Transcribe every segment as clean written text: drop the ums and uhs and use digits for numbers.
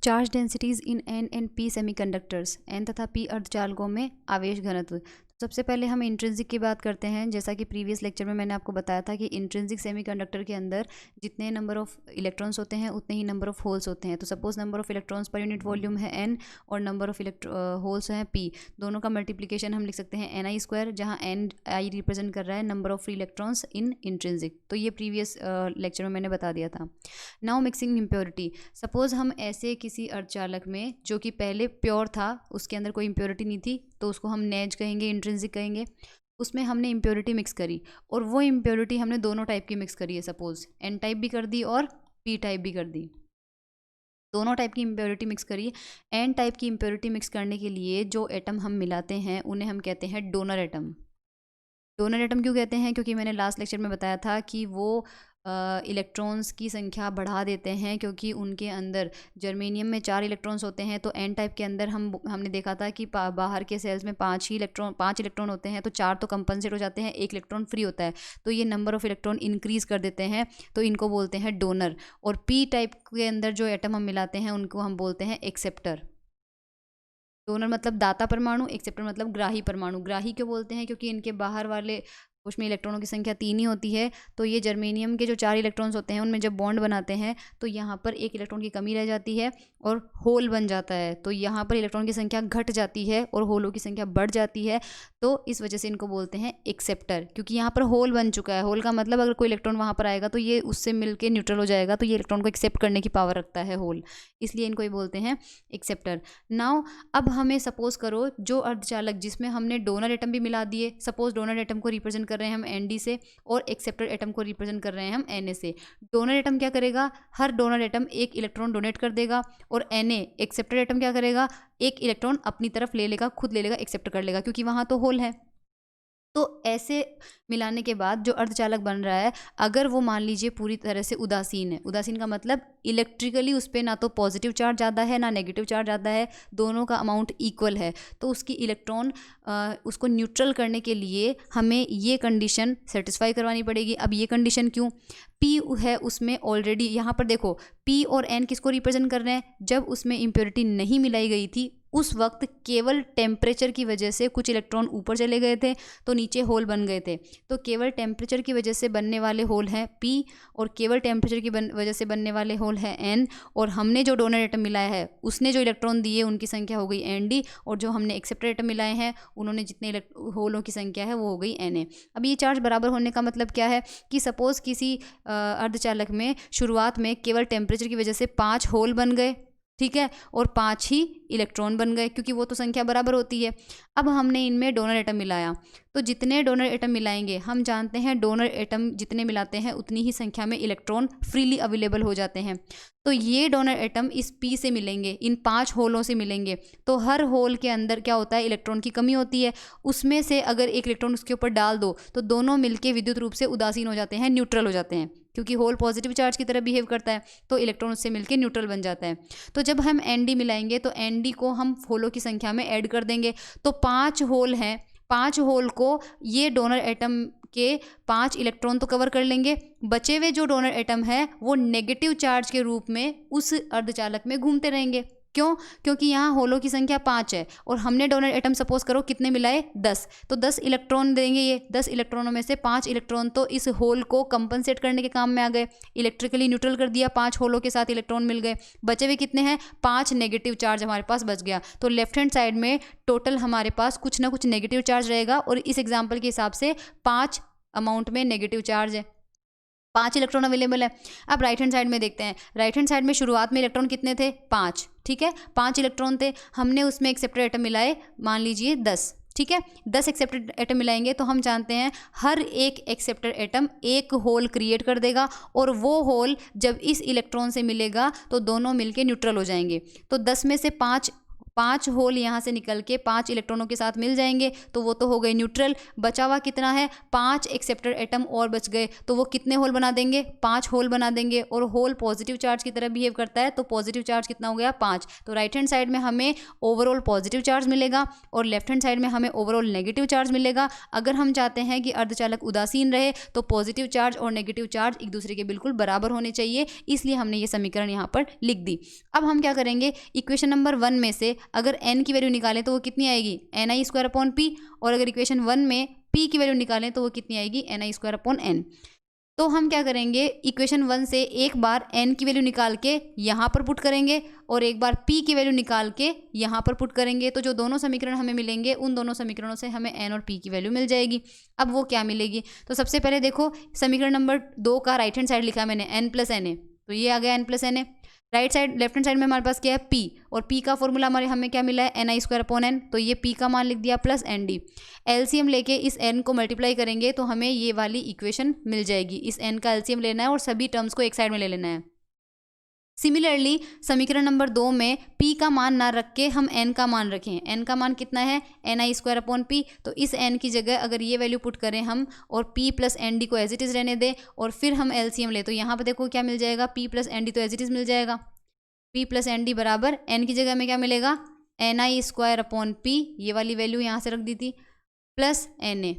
Charge densities in N and P semiconductors, N तथा P अर्धचालकों में आवेश घनत्व। सबसे पहले हम इंट्रिंसिक की बात करते हैं। जैसा कि प्रीवियस लेक्चर में मैंने आपको बताया था कि इंट्रिंसिक सेमीकंडक्टर के अंदर जितने नंबर ऑफ इलेक्ट्रॉन्स होते हैं उतने ही नंबर ऑफ होल्स होते हैं। तो suppose number of electrons per unit volume है एन और नंबर ऑफ होल्स हैं पी, दोनों का मल्टीप्लिकेशन हम लिख सकते हैं एन आई स्क्वायर, जहाँ एन आई रिप्रेजेंट कर रहा है number of free electrons in intrinsic. तो ये प्रीवियस लेक्चर में मैंने बता दिया था। नाउ मिक्सिंग इम्प्योरिटी, सपोज हम ऐसे किसी अर्धचालक में जो कि पहले प्योर था, उसके अंदर कोई इम्प्योरिटी नहीं थी, तो उसको हम नेज कहेंगे, इंट्रिंसिक कहेंगे। उसमें हमने इम्प्योरिटी मिक्स करी और वो इम्प्योरिटी हमने दोनों टाइप की मिक्स करी है। सपोज एन टाइप भी कर दी और पी टाइप भी कर दी, दोनों टाइप की इम्प्योरिटी मिक्स करी। एन टाइप की इम्प्योरिटी मिक्स करने के लिए जो एटम हम मिलाते हैं उन्हें हम कहते हैं डोनर एटम। डोनर एटम क्यों कहते हैं? क्योंकि मैंने लास्ट लेक्चर में बताया था कि वो इलेक्ट्रॉन्स की संख्या बढ़ा देते हैं, क्योंकि उनके अंदर जर्मेनियम में 4 इलेक्ट्रॉन्स होते हैं। तो एन टाइप के अंदर हमने देखा था कि बाहर के सेल्स में 5 इलेक्ट्रॉन होते हैं, तो 4 तो कंपनसेट हो जाते हैं, 1 इलेक्ट्रॉन फ्री होता है। तो ये नंबर ऑफ इलेक्ट्रॉन इंक्रीज कर देते हैं, तो इनको बोलते हैं डोनर। और पी टाइप के अंदर जो एटम हम मिलाते हैं उनको हम बोलते हैं एक्सेप्टर। डोनर मतलब दाता परमाणु, एक्सेप्टर मतलब ग्राही परमाणु। ग्राही क्यों बोलते हैं? क्योंकि इनके बाहर वाले उसमें इलेक्ट्रॉनों की संख्या 3 ही होती है। तो ये जर्मेनियम के जो 4 इलेक्ट्रॉन्स होते हैं उनमें जब बॉन्ड बनाते हैं तो यहाँ पर 1 इलेक्ट्रॉन की कमी रह जाती है और होल बन जाता है। तो यहाँ पर इलेक्ट्रॉन की संख्या घट जाती है और होलों की संख्या बढ़ जाती है। तो इस वजह से इनको बोलते हैं एक्सेप्टर, क्योंकि यहाँ पर होल बन चुका है। होल का मतलब अगर कोई इलेक्ट्रॉन वहाँ पर आएगा तो ये उससे मिलकर न्यूट्रल हो जाएगा, तो ये इलेक्ट्रॉन को एक्सेप्ट करने की पावर रखता है होल, इसलिए इनको ये बोलते हैं एक्सेप्टर। नाउ अब हमें सपोज करो जो अर्धचालक जिसमें हमने डोनर एटम भी मिला दिए, सपोज डोनर एटम को रिप्रेजेंट कर रहे हैं हम एन डी से और एक्सेप्टर एटम को रिप्रेजेंट कर रहे हैं हम एन ए से। डोनर एटम क्या करेगा? हर डोनर एटम 1 इलेक्ट्रॉन डोनेट कर देगा और एन ए एक्सेप्टर एटम क्या करेगा? 1 इलेक्ट्रॉन अपनी तरफ ले लेगा, खुद ले लेगा, एक्सेप्ट कर लेगा, क्योंकि वहाँ तो होल है। तो ऐसे मिलाने के बाद जो अर्धचालक बन रहा है, अगर वो मान लीजिए पूरी तरह से उदासीन है, उदासीन का मतलब इलेक्ट्रिकली उस पर ना तो पॉजिटिव चार्ज ज़्यादा है ना नेगेटिव चार्ज ज़्यादा है, दोनों का अमाउंट इक्वल है, तो उसकी इलेक्ट्रॉन उसको न्यूट्रल करने के लिए हमें ये कंडीशन सेटिस्फाई करवानी पड़ेगी। अब ये कंडीशन क्यों? पी है उसमें ऑलरेडी, यहाँ पर देखो पी और एन किसको रिप्रेजेंट कर रहे हैं? जब उसमें इम्प्योरिटी नहीं मिलाई गई थी उस वक्त केवल टेम्परेचर की वजह से कुछ इलेक्ट्रॉन ऊपर चले गए थे तो नीचे होल बन गए थे। तो केवल टेम्परेचर की वजह से बनने वाले होल हैं पी और केवल टेम्परेचर की वजह से बनने वाले होल हैं एन। और हमने जो डोनर एटम मिलाया है उसने जो इलेक्ट्रॉन दिए उनकी संख्या हो गई एन डी, और जो हमने एक्सेप्टर एटम मिलाए हैं उन्होंने जितने होलों की संख्या है वो हो गई एन ए। अब ये चार्ज बराबर होने का मतलब क्या है कि सपोज किसी अर्धचालक में शुरुआत में केवल टेम्परेचर की वजह से 5 होल बन गए, ठीक है, और 5 ही इलेक्ट्रॉन बन गए, क्योंकि वो तो संख्या बराबर होती है। अब हमने इनमें डोनर एटम मिलाया, तो जितने डोनर एटम मिलाएंगे हम जानते हैं डोनर एटम जितने मिलाते हैं उतनी ही संख्या में इलेक्ट्रॉन फ्रीली अवेलेबल हो जाते हैं। तो ये डोनर एटम इस पी से मिलेंगे, इन 5 होलों से मिलेंगे, तो हर होल के अंदर क्या होता है? इलेक्ट्रॉन की कमी होती है। उसमें से अगर 1 इलेक्ट्रॉन उसके ऊपर डाल दो तो दोनों मिलके विद्युत रूप से उदासीन हो जाते हैं, न्यूट्रल हो जाते हैं, क्योंकि होल पॉजिटिव चार्ज की तरह बिहेव करता है, तो इलेक्ट्रॉन उससे मिलकर न्यूट्रल बन जाता है। तो जब हम एन डी मिलाएंगे तो एन डी को हम होलों की संख्या में ऐड कर देंगे। तो 5 होल हैं, 5 होल को ये डोनर एटम के 5 इलेक्ट्रॉन तो कवर कर लेंगे, बचे हुए जो डोनर एटम है वो नेगेटिव चार्ज के रूप में उस अर्धचालक में घूमते रहेंगे। क्यों? क्योंकि यहाँ होलों की संख्या 5 है और हमने डोनर एटम सपोज करो कितने मिलाए? 10, तो 10 इलेक्ट्रॉन देंगे। ये 10 इलेक्ट्रॉनों में से 5 इलेक्ट्रॉन तो इस होल को कंपनसेट करने के काम में आ गए, इलेक्ट्रिकली न्यूट्रल कर दिया, 5 होलों के साथ इलेक्ट्रॉन मिल गए। बचे हुए कितने हैं? 5 नेगेटिव चार्ज हमारे पास बच गया। तो लेफ्ट हैंड साइड में टोटल हमारे पास कुछ ना कुछ नेगेटिव चार्ज रहेगा, और इस एग्जाम्पल के हिसाब से 5 अमाउंट में नेगेटिव चार्ज है, 5 इलेक्ट्रॉन अवेलेबल है। अब राइट हैंड साइड में देखते हैं। राइट हैंड साइड में शुरुआत में इलेक्ट्रॉन कितने थे? 5, ठीक है, 5 इलेक्ट्रॉन थे। हमने उसमें एक्सेप्टर एटम मिलाए, मान लीजिए 10, ठीक है, 10 एक्सेप्टर एटम मिलाएंगे तो हम जानते हैं हर एक एक्सेप्टर एटम एक होल क्रिएट कर देगा, और वो होल जब इस इलेक्ट्रॉन से मिलेगा तो दोनों मिलके न्यूट्रल हो जाएंगे। तो 10 में से 5 5 होल यहाँ से निकल के 5 इलेक्ट्रॉनों के साथ मिल जाएंगे, तो वो तो हो गए न्यूट्रल। बचा हुआ कितना है, 5 एक्सेप्टर एटम और बच गए, तो वो कितने होल बना देंगे, 5 होल बना देंगे। और होल पॉजिटिव चार्ज की तरह बिहेव करता है, तो पॉजिटिव चार्ज कितना हो गया, 5। तो राइट हैंड साइड में हमें ओवरऑल पॉजिटिव चार्ज मिलेगा और लेफ्ट हैंड साइड में हमें ओवरऑल नेगेटिव चार्ज मिलेगा। अगर हम चाहते हैं कि अर्धचालक उदासीन रहे तो पॉजिटिव चार्ज और नेगेटिव चार्ज एक दूसरे के बिल्कुल बराबर होने चाहिए, इसलिए हमने ये समीकरण यहाँ पर लिख दी। अब हम क्या करेंगे, इक्वेशन नंबर 1 में से अगर n की वैल्यू निकालें तो वो कितनी आएगी, ni²/p। और अगर इक्वेशन 1 में p की वैल्यू निकालें तो वो कितनी आएगी, ni²/n। तो हम क्या करेंगे, इक्वेशन 1 से एक बार n की वैल्यू निकाल के यहाँ पर पुट करेंगे और एक बार p की वैल्यू निकाल के यहाँ पर पुट करेंगे। तो जो दोनों समीकरण हमें मिलेंगे उन दोनों समीकरणों से हमें n और p की वैल्यू मिल जाएगी। अब वो क्या मिलेगी, तो सबसे पहले देखो समीकरण नंबर 2 का राइट हैंड साइड लिखा है मैंने n+na, तो ये आ गया n+na। Right side left hand side में हमारे पास क्या है, p, और p का फॉर्मूला हमें क्या मिला है, ni²/n, तो ये p का मान लिख दिया प्लस nd। एलसीएम लेके इस n को मल्टीप्लाई करेंगे तो हमें ये वाली इक्वेशन मिल जाएगी। इस n का एलसीएम लेना है और सभी टर्म्स को एक साइड में ले लेना है। सिमिलरली समीकरण नंबर 2 में p का मान ना रख के हम n का मान रखें। n का मान कितना है, ni²/p, तो इस n की जगह अगर ये वैल्यू पुट करें हम और p प्लस एन डी को एज इट इज़ रहने दें और फिर हम एलसीएम ले, तो यहाँ पर देखो क्या मिल जाएगा, p प्लस एन डी तो एज इट इज़ मिल जाएगा। p प्लस एन डी बराबर n की जगह में क्या मिलेगा, ni²/p, ये वाली वैल्यू यहाँ से रख दी थी, प्लस na।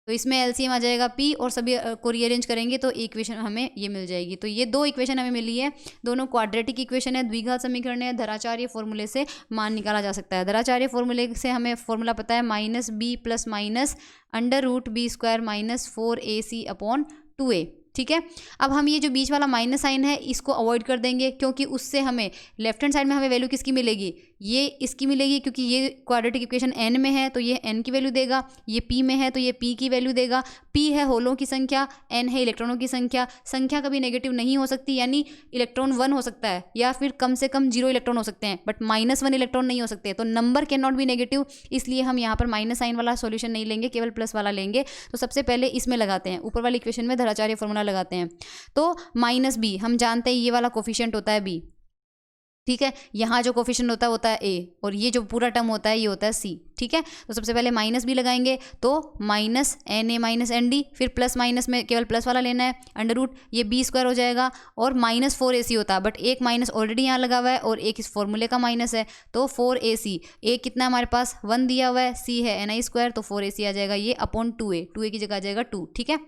तो इसमें एलसीएम आ जाएगा p और सभी को रीअरेंज करेंगे तो इक्वेशन हमें ये मिल जाएगी। तो ये 2 इक्वेशन हमें मिली है, दोनों क्वाड्रेटिक इक्वेशन है, द्विघात समीकरण है। धराचार्य फॉर्मूले से मान निकाला जा सकता है। धराचार्य फॉर्मूले से हमें फॉर्मूला पता है -b plus minus √b² -4ac/2a, ठीक है। अब हम ये जो बीच वाला माइनस साइन है इसको अवॉइड कर देंगे, क्योंकि उससे हमें लेफ्ट हैंड साइड में हमें वैल्यू किसकी मिलेगी, ये इसकी मिलेगी, क्योंकि ये क्वाड्रेटिक इक्वेशन n में है तो ये n की वैल्यू देगा, ये p में है तो ये p की वैल्यू देगा। p है होलों की संख्या, n है इलेक्ट्रॉनों की संख्या। संख्या कभी नेगेटिव नहीं हो सकती, यानी इलेक्ट्रॉन 1 हो सकता है या फिर कम से कम 0 इलेक्ट्रॉन हो सकते हैं, बट -1 इलेक्ट्रॉन नहीं हो सकते। तो number can not be negative, इसलिए हम यहाँ पर माइनस साइन वाला सोल्यूशन नहीं लेंगे, केवल प्लस वाला लेंगे। तो सबसे पहले इसमें लगाते हैं, ऊपर वाली इक्वेशन में धराचार्य फॉर्मूला लगाते हैं। तो -b, हम जानते हैं ये वाला कोफिशिएंट होता है b, ठीक है। यहाँ जो कोफिशिएंट होता है a, और ये जो पूरा टर्म होता है ये होता है c, ठीक है। तो सबसे पहले -b लगाएंगे तो -na-nd, फिर प्लस माइनस में केवल प्लस वाला लेना है, √ ये b² हो जाएगा और -4ac होता है, बट एक माइनस ऑलरेडी यहाँ लगा हुआ है और एक इस फॉर्मूले का माइनस है, तो 4ac। a कितना हमारे पास 1 दिया हुआ है, c है ni², तो 4ac आ जाएगा ये अपॉन 2a की जगह आ जाएगा 2, ठीक है।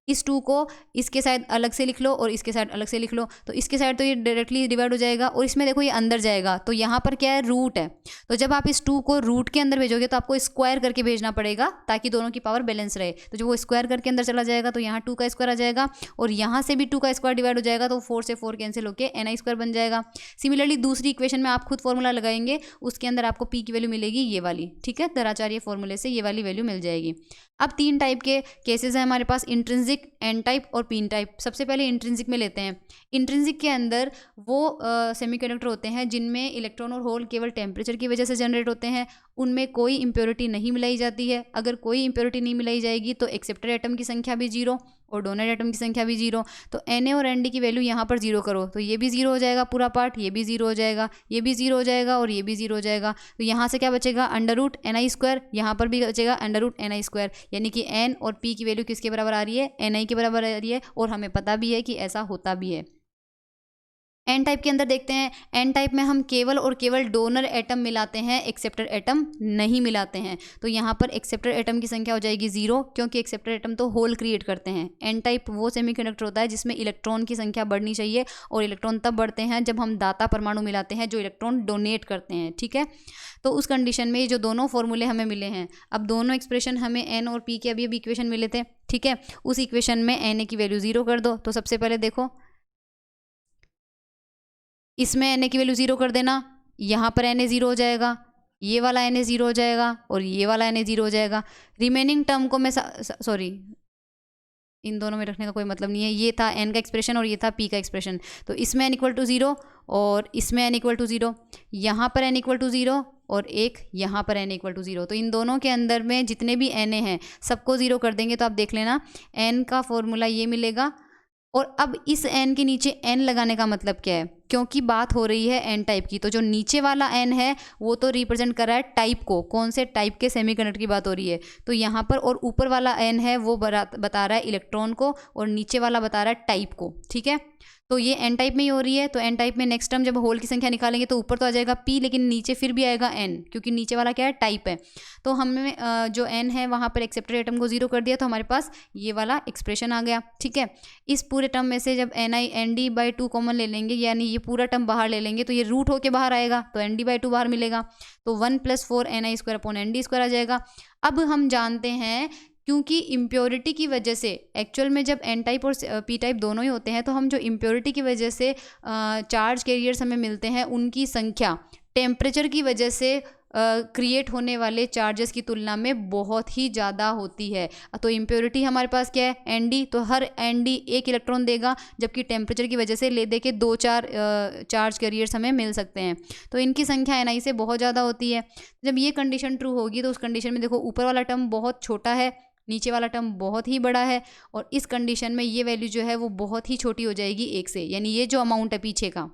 इस 2 को इसके साइड अलग से लिख लो और इसके साइड अलग से लिख लो, तो इसके साइड तो ये डायरेक्टली डिवाइड हो जाएगा और इसमें देखो ये अंदर जाएगा, तो यहाँ पर क्या है, रूट है। तो जब आप इस 2 को रूट के अंदर भेजोगे तो आपको स्क्वायर करके भेजना पड़ेगा ताकि दोनों की पावर बैलेंस रहे। तो जब वो स्क्वायर करके अंदर चला जाएगा तो यहाँ 2 का स्क्वायर आ जाएगा और यहाँ से भी 2 का स्क्वायर डिवाइड हो जाएगा, तो 4 से 4 कैंसिल होकर ni² बन जाएगा। सिमिलरली दूसरी इक्वेशन में आप खुद फॉर्मूला लगाएंगे, उसके अंदर आपको p की वैल्यू मिलेगी ये वाली, ठीक है। धराचार्य फॉर्मूले से ये वाली वैल्यू मिल जाएगी। अब 3 टाइप के केसेस हैं हमारे पास, इंट्रिंसिक, एन टाइप और पीन टाइप। सबसे पहले इंट्रिंसिक में लेते हैं। इंट्रिंसिक के अंदर वो सेमीकंडक्टर होते हैं जिनमें इलेक्ट्रॉन और होल केवल टेम्परेचर की वजह से जनरेट होते हैं, उनमें कोई इम्प्योरिटी नहीं मिलाई जाती है। अगर कोई इम्प्योरिटी नहीं मिलाई जाएगी तो एक्सेप्टर एटम की संख्या भी 0 और डोनर एटम की संख्या भी 0। तो Na और Nd की वैल्यू यहाँ पर 0 करो तो ये भी 0 हो जाएगा, पूरा पार्ट ये भी 0 हो जाएगा, ये भी 0 हो जाएगा और ये भी 0 हो जाएगा। तो यहाँ से क्या बचेगा, √ni², यहाँ पर भी बचेगा √ni², यानी कि n और p की वैल्यू किसके बराबर आ रही है, ni के बराबर आ रही है, और हमें पता भी है कि ऐसा होता भी है। एन टाइप के अंदर देखते हैं। एन टाइप में हम केवल और केवल डोनर एटम मिलाते हैं, एक्सेप्टर एटम नहीं मिलाते हैं। तो यहाँ पर एक्सेप्टर एटम की संख्या हो जाएगी 0, क्योंकि एक्सेप्टर एटम तो होल क्रिएट करते हैं। एन टाइप वो सेमीकंडक्टर होता है जिसमें इलेक्ट्रॉन की संख्या बढ़नी चाहिए, और इलेक्ट्रॉन तब बढ़ते हैं जब हम दाता परमाणु मिलाते हैं जो इलेक्ट्रॉन डोनेट करते हैं, ठीक है। तो उस कंडीशन में ये जो दोनों फॉर्मूले हमें मिले हैं, अब दोनों एक्सप्रेशन हमें एन और पी के अभी इक्वेशन मिले थे, ठीक है। उस इक्वेशन में एन की वैल्यू 0 कर दो। तो सबसे पहले देखो इसमें एन की वैल्यू 0 कर देना, यहाँ पर एन 0 हो जाएगा, ये वाला एन 0 हो जाएगा और ये वाला एन 0 हो जाएगा। रिमेनिंग टर्म को मैं सॉरी इन दोनों में रखने का कोई मतलब नहीं है, ये था एन का एक्सप्रेशन और ये था पी का एक्सप्रेशन। तो इसमें एन = 0 और इसमें एन = 0, यहाँ पर एन = 0 और एक यहाँ पर एन = 0। तो इन दोनों के अंदर में जितने भी एन हैं सबको 0 कर देंगे। तो आप देख लेना एन का फॉर्मूला ये मिलेगा और अब इस n के नीचे n लगाने का मतलब क्या है, क्योंकि बात हो रही है n टाइप की, तो जो नीचे वाला n है वो तो रिप्रेजेंट कर रहा है टाइप को, कौन से टाइप के सेमीकंडक्टर की बात हो रही है, तो यहाँ पर, और ऊपर वाला n है वो बता रहा है इलेक्ट्रॉन को, और नीचे वाला बता रहा है टाइप को। ठीक है, तो ये n टाइप में ही हो रही है, तो n टाइप में नेक्स्ट टर्म जब होल की संख्या निकालेंगे तो ऊपर तो आ जाएगा p, लेकिन नीचे फिर भी आएगा n, क्योंकि नीचे वाला क्या है, टाइप है। तो हमने जो n है वहाँ पर एक्सेप्टर एटम को 0 कर दिया, तो हमारे पास ये वाला एक्सप्रेशन आ गया। ठीक है, इस पूरे टर्म में से जब ND/2 कॉमन ले लेंगे, यानी ये पूरा टर्म बाहर ले लेंगे, तो ये रूट होके बाहर आएगा, तो ND/2 बाहर मिलेगा, तो 1 + 4 NI² /ND² आ जाएगा। अब हम जानते हैं, क्योंकि इम्प्योरिटी की वजह से, एक्चुअल में जब n टाइप और p टाइप दोनों ही होते हैं, तो हम जो इम्प्योरिटी की वजह से चार्ज कैरियर्स हमें मिलते हैं, उनकी संख्या टेम्परेचर की वजह से क्रिएट होने वाले चार्जेस की तुलना में बहुत ही ज़्यादा होती है। तो इम्प्योरिटी हमारे पास क्या है, Nd, तो हर Nd एक इलेक्ट्रॉन देगा, जबकि टेम्परेचर की वजह से ले दे के 2-4 चार्ज कैरियर्स हमें मिल सकते हैं, तो इनकी संख्या Ni से बहुत ज़्यादा होती है। जब ये कंडीशन ट्रू होगी तो उस कंडीशन में देखो ऊपर वाला टर्म बहुत छोटा है, नीचे वाला टर्म बहुत ही बड़ा है, और इस कंडीशन में ये वैल्यू जो है वो बहुत ही छोटी हो जाएगी 1 से, यानी ये जो अमाउंट है पीछे का,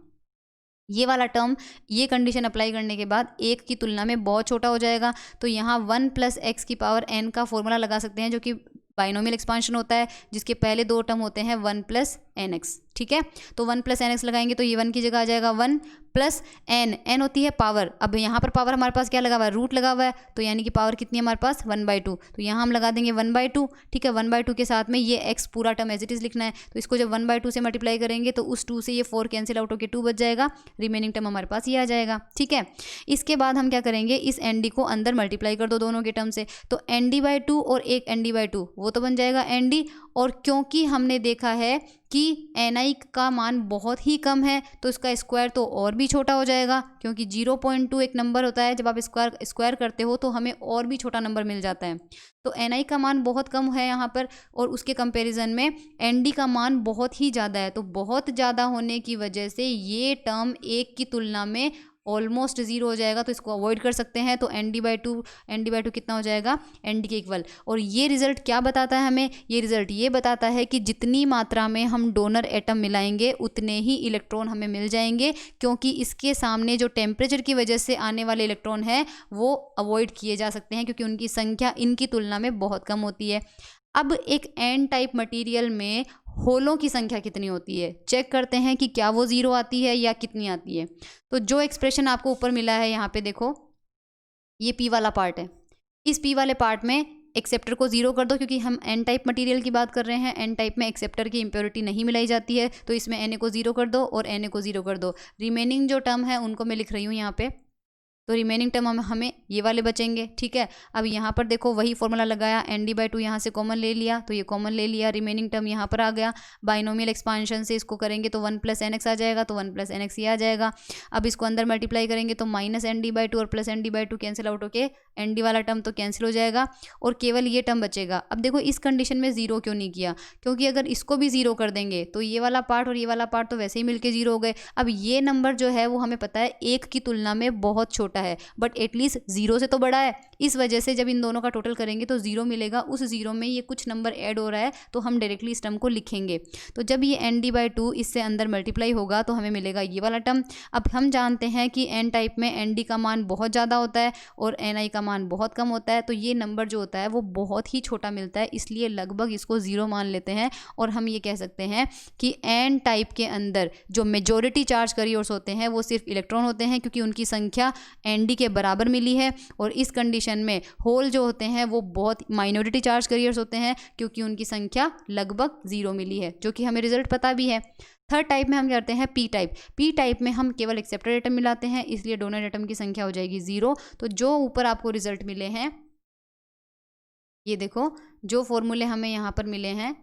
ये वाला टर्म, ये कंडीशन अप्लाई करने के बाद 1 की तुलना में बहुत छोटा हो जाएगा। तो यहाँ 1 + x⁴n का फॉर्मूला लगा सकते हैं, जो कि बाइनोमियल एक्सपांशन होता है, जिसके पहले 2 टर्म होते हैं 1 + nx। ठीक है, तो 1 + nx लगाएंगे तो ये 1 की जगह आ जाएगा 1 + n होती है पावर। अब यहाँ पर पावर हमारे पास क्या लगा हुआ है, रूट लगा हुआ है, तो यानी कि पावर कितनी है हमारे पास 1/2, तो यहाँ हम लगा देंगे 1/2। ठीक है, 1/2 के साथ में ये x पूरा टर्म एज इट इज़ लिखना है, तो इसको जब 1/2 से मल्टीप्लाई करेंगे तो उस 2 से ये 4 कैंसिल आउट होकर 2 बच जाएगा, रिमेनिंग टर्म हमारे पास ये आ जाएगा। ठीक है, इसके बाद हम क्या करेंगे, इस Nd को अंदर मल्टीप्लाई कर दो दोनों के टर्म से, तो Nd/2 और एक Nd/2 वो तो बन जाएगा Nd, और क्योंकि हमने देखा है कि Ni का मान बहुत ही कम है, तो इसका स्क्वायर तो और भी छोटा हो जाएगा, क्योंकि 0.2 एक नंबर होता है, जब आप स्क्वायर करते हो तो हमें और भी छोटा नंबर मिल जाता है। तो Ni का मान बहुत कम है यहाँ पर, और उसके कंपैरिजन में Nd का मान बहुत ही ज़्यादा है, तो बहुत ज़्यादा होने की वजह से ये टर्म 1 की तुलना में ऑलमोस्ट 0 हो जाएगा, तो इसको अवॉइड कर सकते हैं। तो Nd/2 कितना हो जाएगा, Nd के इक्वल। और ये रिजल्ट क्या बताता है हमें, ये रिजल्ट ये बताता है कि जितनी मात्रा में हम डोनर एटम मिलाएंगे उतने ही इलेक्ट्रॉन हमें मिल जाएंगे, क्योंकि इसके सामने जो टेम्परेचर की वजह से आने वाले इलेक्ट्रॉन हैं वो अवॉइड किए जा सकते हैं, क्योंकि उनकी संख्या इनकी तुलना में बहुत कम होती है। अब एक n टाइप मटेरियल में होलों की संख्या कितनी होती है, चेक करते हैं कि क्या वो 0 आती है या कितनी आती है। तो जो एक्सप्रेशन आपको ऊपर मिला है यहाँ पे देखो, ये p वाला पार्ट है, इस p वाले पार्ट में एक्सेप्टर को 0 कर दो, क्योंकि हम n टाइप मटेरियल की बात कर रहे हैं, n टाइप में एक्सेप्टर की इम्प्योरिटी नहीं मिलाई जाती है, तो इसमें Na को 0 कर दो और Na को 0 कर दो। रिमेनिंग जो टर्म है उनको मैं लिख रही हूँ यहाँ पे, तो रिमेनिंग टर्म हमें ये वाले बचेंगे। ठीक है, अब यहाँ पर देखो वही फॉर्मूला लगाया, Nd/2 यहाँ से कॉमन ले लिया, तो ये कॉमन ले लिया, रिमेनिंग टर्म यहाँ पर आ गया, बाइनोमियल एक्सपांशन से इसको करेंगे तो 1 + nx आ जाएगा, तो 1 + nx ये आ जाएगा। अब इसको अंदर मल्टीप्लाई करेंगे तो -Nd/2 और +Nd/2 कैंसिल आउट होके Nd वाला टर्म तो कैंसिल हो जाएगा, और केवल ये टर्म बचेगा। अब देखो इस कंडीशन में 0 क्यों नहीं किया, क्योंकि अगर इसको भी 0 कर देंगे तो ये वाला पार्ट और ये वाला पार्ट तो वैसे ही मिलके 0 हो गए। अब ये नंबर जो है वो हमें पता है 1 की तुलना में बहुत छोटा है, बट एटलीस्ट 0 से तो बड़ा है, इस वजह से जब इन दोनों का टोटल करेंगे तो 0 मिलेगा, उस 0 में ये कुछ नंबर ऐड हो रहा है, तो हम डायरेक्टली इस टर्म को लिखेंगे। तो जब ये Nd/2 इससे अंदर मल्टीप्लाई होगा तो हमें मिलेगा ये वाला टर्म। अब हम जानते हैं कि n टाइप में Nd का मान बहुत ज़्यादा होता है और Ni का मान बहुत कम होता है, तो ये नंबर जो होता है वो बहुत ही छोटा मिलता है, इसलिए लगभग इसको 0 मान लेते हैं, और हम ये कह सकते हैं कि n टाइप के अंदर जो मेजॉरिटी चार्ज कैरियर्स होते हैं वो सिर्फ इलेक्ट्रॉन होते हैं, क्योंकि उनकी संख्या Nd के बराबर मिली है, और इस कंडीशन में होल जो होते हैं वो बहुत माइनॉरिटी चार्ज कैरियर्स होते हैं, क्योंकि उनकी संख्या लगभग 0 मिली है, जो कि हमें रिजल्ट पता भी है। थर्ड टाइप में हम करते हैं p टाइप। p टाइप में हम केवल एक्सेप्टर एटम मिलाते हैं, इसलिए डोनर एटम की संख्या हो जाएगी 0। तो जो ऊपर आपको रिजल्ट मिले हैं, ये देखो जो फॉर्मूले हमें यहाँ पर मिले हैं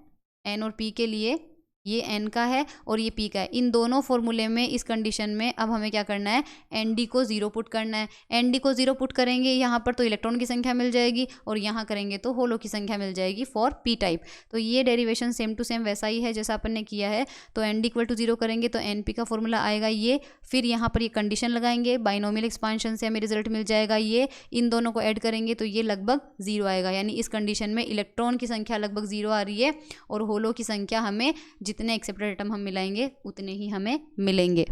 n और p के लिए, ये n का है और ये p का है। इन दोनों फॉर्मूले में इस कंडीशन में अब हमें क्या करना है, Nd को 0 पुट करना है। Nd को 0 पुट करेंगे यहाँ पर तो इलेक्ट्रॉन की संख्या मिल जाएगी, और यहाँ करेंगे तो होलो की संख्या मिल जाएगी फॉर p टाइप। तो ये डेरिवेशन सेम टू सेम वैसा ही है जैसा अपन ने किया है। तो Nd = 0 करेंगे तो Np का फॉर्मूला आएगा ये, फिर यहाँ पर ये कंडीशन लगाएंगे, बाइनोमियल एक्सपांशन से हमें रिजल्ट मिल जाएगा ये, इन दोनों को ऐड करेंगे तो ये लगभग 0 आएगा, यानी इस कंडीशन में इलेक्ट्रॉन की संख्या लगभग 0 आ रही है और होलो की संख्या हमें जितने एक्सेप्टेड एटम हम मिलाएंगे उतने ही हमें मिलेंगे।